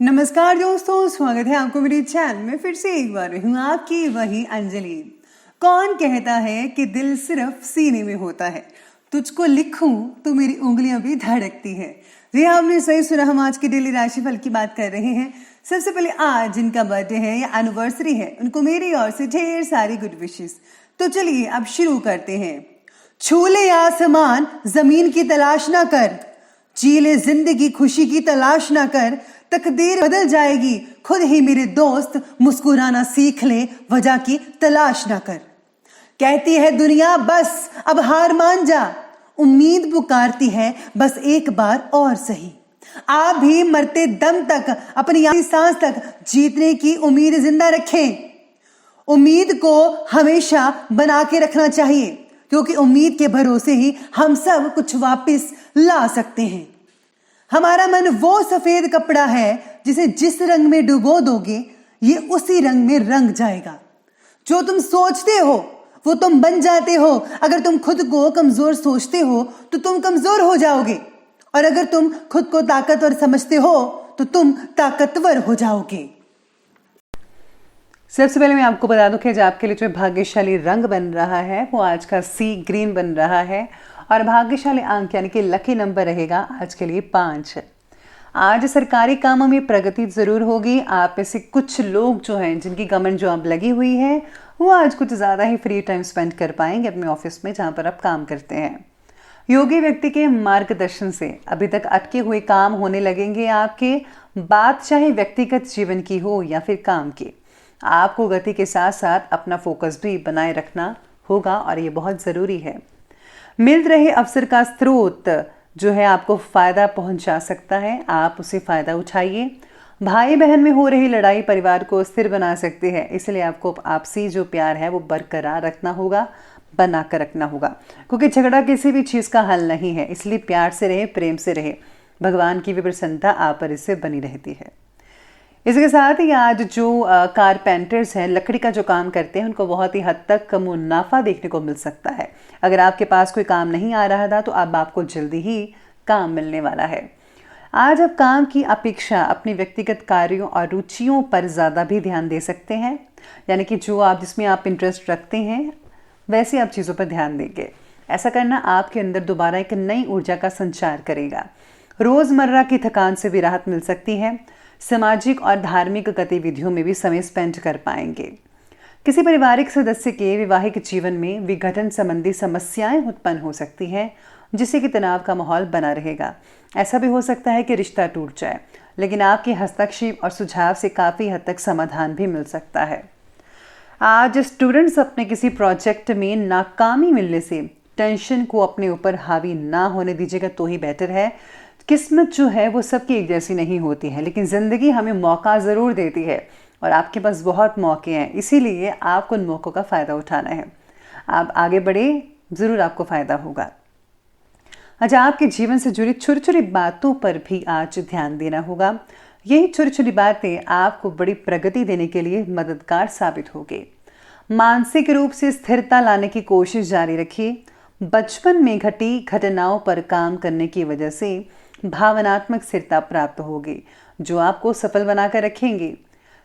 नमस्कार दोस्तों, स्वागत है आपको मेरे चैनल में। फिर से एक बार हूँ आपकी वही अंजलि। कौन कहता है कि दिल सिर्फ सीने में होता है? तुझको लिखूं तो मेरी उंगलियां भी धड़कती है। जी आपने सही सुना, हम आज की डेली राशिफल की बात कर रहे हैं। सबसे पहले आज जिनका बर्थडे है या एनिवर्सरी है, उनको मेरी ओर से ढेर सारी गुड विशेस। तो चलिए अब शुरू करते हैं। छू ले आसमान, जमीन की तलाश ना कर, जी ले जिंदगी, खुशी की तलाश ना कर, तकदीर बदल जाएगी खुद ही मेरे दोस्त, मुस्कुराना सीख ले, वजह की तलाश ना कर। कहती है दुनिया बस अब हार मान जा, उम्मीद पुकारती है बस एक बार और सही। आप भी मरते दम तक, अपनी आखिरी सांस तक जीतने की उम्मीद जिंदा रखें। उम्मीद को हमेशा बना के रखना चाहिए, क्योंकि उम्मीद के भरोसे ही हम सब कुछ वापस ला सकते हैं। हमारा मन वो सफेद कपड़ा है जिसे जिस रंग में डुबो दोगे ये उसी रंग में रंग जाएगा। जो तुम सोचते हो वो तुम बन जाते हो। अगर तुम खुद को कमजोर सोचते हो तो तुम कमजोर हो जाओगे, और अगर तुम खुद को ताकतवर समझते हो तो तुम ताकतवर हो जाओगे। सबसे पहले मैं आपको बता दूं कि जो आपके लिए जो भाग्यशाली रंग बन रहा है वो आज का सी ग्रीन बन रहा है, और भाग्यशाली अंक यानी कि लकी नंबर रहेगा आज के लिए 5। आज सरकारी कामों में प्रगति जरूर होगी। आप में से कुछ लोग जो हैं जिनकी गवर्नमेंट जॉब लगी हुई है वो आज कुछ ज़्यादा ही फ्री टाइम स्पेंड कर पाएंगे अपने ऑफिस में जहाँ पर आप काम करते हैं। योगी व्यक्ति के मार्गदर्शन से अभी तक अटके हुए काम होने लगेंगे आपके। बात चाहे व्यक्तिगत जीवन की हो या फिर काम की, आपको गति के साथ साथ अपना फोकस भी बनाए रखना होगा, और ये बहुत ज़रूरी है। मिल रहे अवसर का स्रोत जो है आपको फायदा पहुंचा सकता है, आप उसे फायदा उठाइए। भाई बहन में हो रही लड़ाई परिवार को स्थिर बना सकती है, इसलिए आपको आपसी जो प्यार है वो बरकरार रखना होगा, बना कर रखना होगा, क्योंकि झगड़ा किसी भी चीज़ का हल नहीं है। इसलिए प्यार से रहे, प्रेम से रहे, भगवान की भी प्रसन्नता आप पर इससे बनी रहती है। इसके साथ ही आज जो कारपेंटर्स हैं, लकड़ी का जो काम करते हैं, उनको बहुत ही हद तक मुनाफा देखने को मिल सकता है। अगर आपके पास कोई काम नहीं आ रहा था तो अब आपको जल्दी ही काम मिलने वाला है। आज आप काम की अपेक्षा अपने व्यक्तिगत कार्यों और रुचियों पर ज़्यादा भी ध्यान दे सकते हैं, यानी कि जो आप जिसमें आप इंटरेस्ट रखते हैं वैसे आप चीज़ों पर ध्यान देंगे। ऐसा करना आपके अंदर दोबारा एक नई ऊर्जा का संचार करेगा। रोज़मर्रा की थकान से भी राहत मिल सकती है। सामाजिक और धार्मिक गतिविधियों में भी समय स्पेंड कर पाएंगे। किसी पारिवारिक सदस्य के वैवाहिक जीवन में विघटन संबंधी समस्याएं उत्पन्न हो सकती हैं, जिससे कि तनाव का माहौल बना रहेगा। ऐसा भी हो सकता है कि रिश्ता टूट जाए, लेकिन आपके हस्तक्षेप और सुझाव से काफ़ी हद तक समाधान भी मिल सकता है। आज स्टूडेंट्स अपने किसी प्रोजेक्ट में नाकामी मिलने से टेंशन को अपने ऊपर हावी ना होने दीजिएगा तो ही बेटर है। किस्मत जो है वो सबकी एक जैसी नहीं होती है, लेकिन ज़िंदगी हमें मौका ज़रूर देती है, और आपके पास बहुत मौके हैं, इसीलिए आपको उन मौक़ों का फ़ायदा उठाना है। आप आगे बढ़े, ज़रूर आपको फ़ायदा होगा। आज आपके जीवन से जुड़ी छोटी छोटी बातों पर भी आज ध्यान देना होगा। यही छोटी छोटी बातें आपको बड़ी प्रगति देने के लिए मददगार साबित होगी। मानसिक रूप से स्थिरता लाने की कोशिश जारी रखिए। बचपन में घटी घटनाओं पर काम करने की वजह से भावनात्मक स्थिरता प्राप्त होगी, जो आपको सफल बनाकर रखेंगे।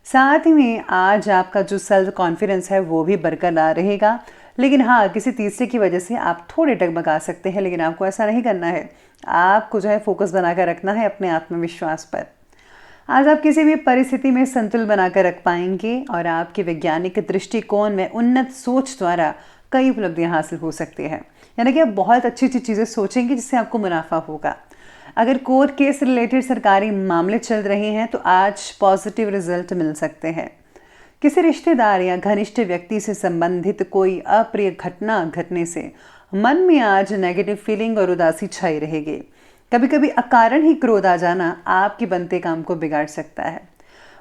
साथ ही में आज आपका जो सेल्फ कॉन्फिडेंस है वो भी बरकरार रहेगा, लेकिन हाँ, किसी तीसरे की वजह से आप थोड़े डगमगा सकते हैं, लेकिन आपको ऐसा नहीं करना है। आपको जो है फोकस बनाकर रखना है अपने आत्मविश्वास पर। आज आप किसी भी परिस्थिति में संतुलन बनाकर रख पाएंगे, और आपके वैज्ञानिक दृष्टिकोण में उन्नत सोच द्वारा कई उपलब्धियां हासिल हो सकती हैं, यानी कि आप बहुत अच्छी अच्छी चीज़ें सोचेंगे जिससे आपको मुनाफा होगा। अगर कोर्ट केस रिलेटेड सरकारी मामले चल रहे हैं तो आज पॉजिटिव रिजल्ट मिल सकते हैं। किसी रिश्तेदार या घनिष्ठ व्यक्ति से संबंधित कोई अप्रिय घटना घटने से मन में आज नेगेटिव फीलिंग और उदासी छाई रहेगी। कभी कभी अकारण ही क्रोध आ जाना आपके बनते काम को बिगाड़ सकता है।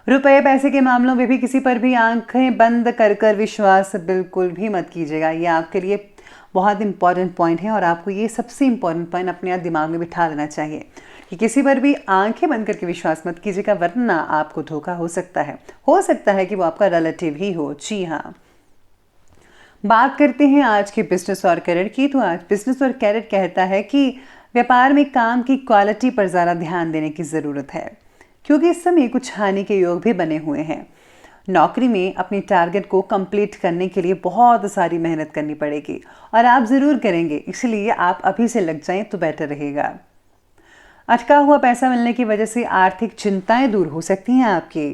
रुपए पैसे के मामलों में भी किसी पर भी आंखें बंद कर कर विश्वास बिल्कुल भी मत कीजिएगा। ये आपके लिए बहुत इंपॉर्टेंट पॉइंट है, और आपको ये सबसे इंपॉर्टेंट पॉइंट अपने दिमाग में बिठा लेना चाहिए कि किसी पर भी आंखें बंद करके विश्वास मत कीजिएगा, वरना आपको धोखा हो सकता है। हो सकता है कि वो आपका रिलेटिव ही हो। जी हाँ, बात करते हैं आज के बिजनेस और करियर की। तो आज बिजनेस और करियर कहता है कि व्यापार में काम की क्वालिटी पर ज़्यादा ध्यान देने की ज़रूरत है। क्योंकि इस समय कुछ हानि के योग भी बने हुए हैं। नौकरी में अपने टारगेट को कंप्लीट करने के लिए बहुत सारी मेहनत करनी पड़ेगी और आप ज़रूर करेंगे, इसलिए आप अभी से लग जाएं तो बेटर रहेगा। अटका हुआ पैसा मिलने की वजह से आर्थिक चिंताएं दूर हो सकती हैं आपकी।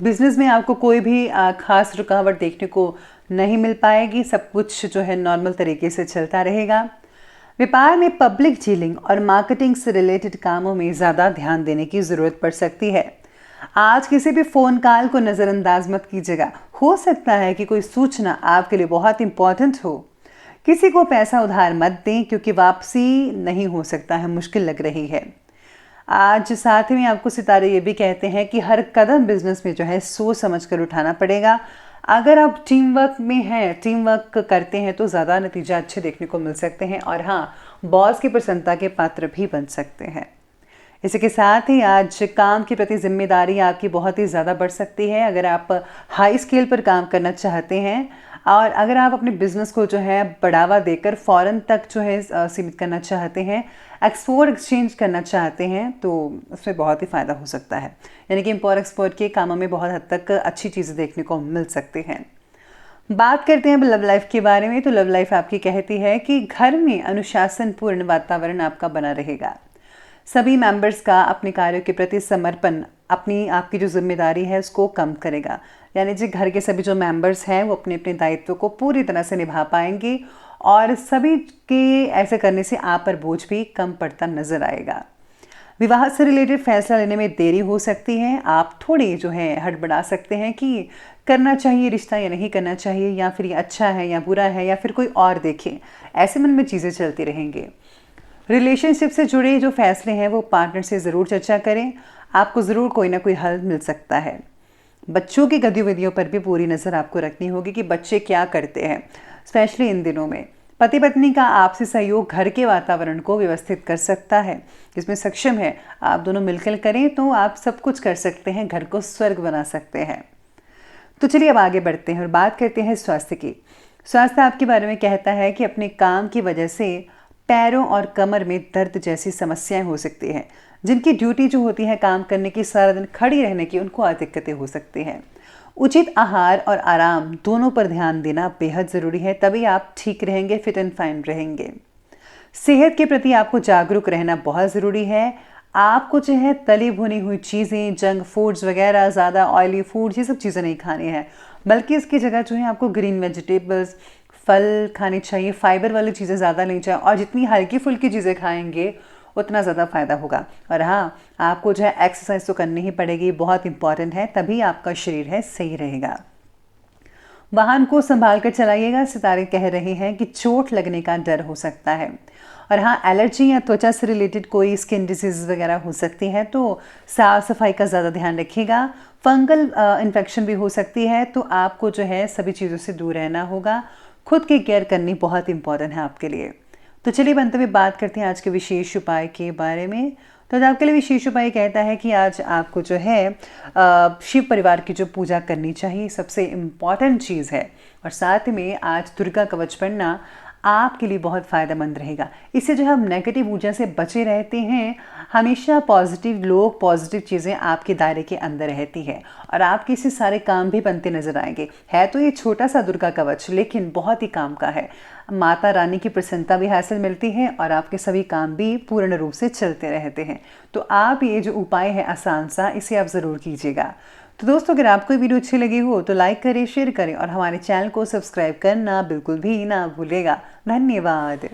बिजनेस में आपको कोई भी खास रुकावट देखने को नहीं मिल पाएगी, सब कुछ जो है नॉर्मल तरीके से चलता रहेगा। व्यापार में पब्लिक डीलिंग और मार्केटिंग से रिलेटेड कामों में ज़्यादा ध्यान देने की ज़रूरत पड़ सकती है। आज किसी भी फ़ोन कॉल को नज़रअंदाज मत कीजिएगा, हो सकता है कि कोई सूचना आपके लिए बहुत इंपॉर्टेंट हो। किसी को पैसा उधार मत दें क्योंकि वापसी नहीं हो सकता है, मुश्किल लग रही है। आज साथ में आपको सितारे ये भी कहते हैं कि हर कदम बिजनेस में जो है सोच समझ कर उठाना पड़ेगा। अगर आप टीम वर्क में हैं, टीम वर्क करते हैं तो ज़्यादा नतीजा अच्छे देखने को मिल सकते हैं और हाँ, बॉस की प्रसन्नता के पात्र भी बन सकते हैं। इसी के साथ ही आज काम के प्रति जिम्मेदारी आपकी बहुत ही ज़्यादा बढ़ सकती है। अगर आप हाई स्केल पर काम करना चाहते हैं और अगर आप अपने बिजनेस को जो है बढ़ावा देकर फॉरेन तक जो है सीमित करना चाहते हैं, एक्सपोर्ट एक्सचेंज करना चाहते हैं, तो उसमें बहुत ही फ़ायदा हो सकता है। यानी कि इम्पोर्ट एक्सपोर्ट के कामों में बहुत हद तक अच्छी चीज़ें देखने को मिल सकती हैं। बात करते हैं लव लाइफ के बारे में, तो लव लाइफ आपकी कहती है कि घर में अनुशासनपूर्ण वातावरण आपका बना रहेगा। सभी मेंबर्स का अपने कार्यों के प्रति समर्पण आपकी जो जिम्मेदारी है उसको कम करेगा। यानी कि घर के सभी जो मेंबर्स हैं वो अपने अपने दायित्व को पूरी तरह से निभा पाएंगे और सभी के ऐसे करने से आप पर बोझ भी कम पड़ता नजर आएगा। विवाह से रिलेटेड फैसला लेने में देरी हो सकती है। आप थोड़ी जो है हड़बड़ा सकते हैं कि करना चाहिए रिश्ता या नहीं करना चाहिए, या फिर ये अच्छा है या बुरा है, या फिर कोई और देखे, ऐसे मन में चीज़ें चलती रहेंगी। रिलेशनशिप से जुड़े जो फैसले हैं वो पार्टनर से ज़रूर चर्चा करें, आपको ज़रूर कोई ना कोई हल मिल सकता है। बच्चों की गतिविधियों पर भी पूरी नज़र आपको रखनी होगी कि बच्चे क्या करते हैं, स्पेशली इन दिनों में। पति पत्नी का आपसी सहयोग घर के वातावरण को व्यवस्थित कर सकता है, जिसमें सक्षम है आप दोनों मिलकर करें तो आप सब कुछ कर सकते हैं, घर को स्वर्ग बना सकते हैं। तो चलिए अब आगे बढ़ते हैं और बात करते हैं स्वास्थ्य की। स्वास्थ्य आपके बारे में कहता है कि अपने काम की वजह से पैरों और कमर में दर्द जैसी समस्याएं हो सकती हैं। जिनकी ड्यूटी जो होती है काम करने की, सारा दिन खड़ी रहने की, उनको और दिक्कतें हो सकती हैं। उचित आहार और आराम दोनों पर ध्यान देना बेहद ज़रूरी है, तभी आप ठीक रहेंगे, फिट एंड फाइन रहेंगे। सेहत के प्रति आपको जागरूक रहना बहुत ज़रूरी है। आपको जो है तली भुनी हुई चीज़ें, जंक फूड्स वगैरह, ज़्यादा ऑयली फूड्स, ये सब चीज़ें नहीं खानी है, बल्कि इसकी जगह जो है आपको ग्रीन वेजिटेबल्स, फल खाने चाहिए, फाइबर वाली चीज़ें ज़्यादा लेनी चाहिए और जितनी हल्की फुल्की चीज़ें खाएंगे उतना ज़्यादा फ़ायदा होगा। और हाँ, आपको जो है एक्सरसाइज तो करनी ही पड़ेगी, बहुत इंपॉर्टेंट है, तभी आपका शरीर है सही रहेगा। वाहन को संभाल कर चलाइएगा। सितारे कह रहे हैं कि चोट लगने का डर हो सकता है और हाँ, एलर्जी या त्वचा से रिलेटेड कोई स्किन डिजीज़ वगैरह हो सकती है, तो साफ सफाई का ज़्यादा ध्यान रखिएगा। फंगल इन्फेक्शन भी हो सकती है, तो आपको जो है सभी चीज़ों से दूर रहना होगा। खुद की केयर करनी बहुत इंपॉर्टेंट है आपके लिए। तो चलिए बनते हुए बात करते हैं आज के विशेष उपाय के बारे में। तो आज आपके लिए विशेष उपाय कहता है कि आज आपको जो है शिव परिवार की जो पूजा करनी चाहिए, सबसे इम्पॉर्टेंट चीज़ है। और साथ में आज दुर्गा कवच पढ़ना आपके लिए बहुत फ़ायदेमंद रहेगा। इससे जो हम नेगेटिव ऊर्जा से बचे रहते हैं, हमेशा पॉजिटिव लोग, पॉजिटिव चीज़ें आपके दायरे के अंदर रहती है और आपके इससे सारे काम भी बनते नजर आएंगे। है तो ये छोटा सा दुर्गा कवच, लेकिन बहुत ही काम का है। माता रानी की प्रसन्नता भी हासिल मिलती है और आपके सभी काम भी पूर्ण रूप से चलते रहते हैं। तो आप ये जो उपाय है आसान सा, इसे आप ज़रूर कीजिएगा। तो दोस्तों, अगर आपको वीडियो अच्छी लगी हो तो लाइक करें, शेयर करें और हमारे चैनल को सब्सक्राइब करना बिल्कुल भी ना भूलेगा। धन्यवाद।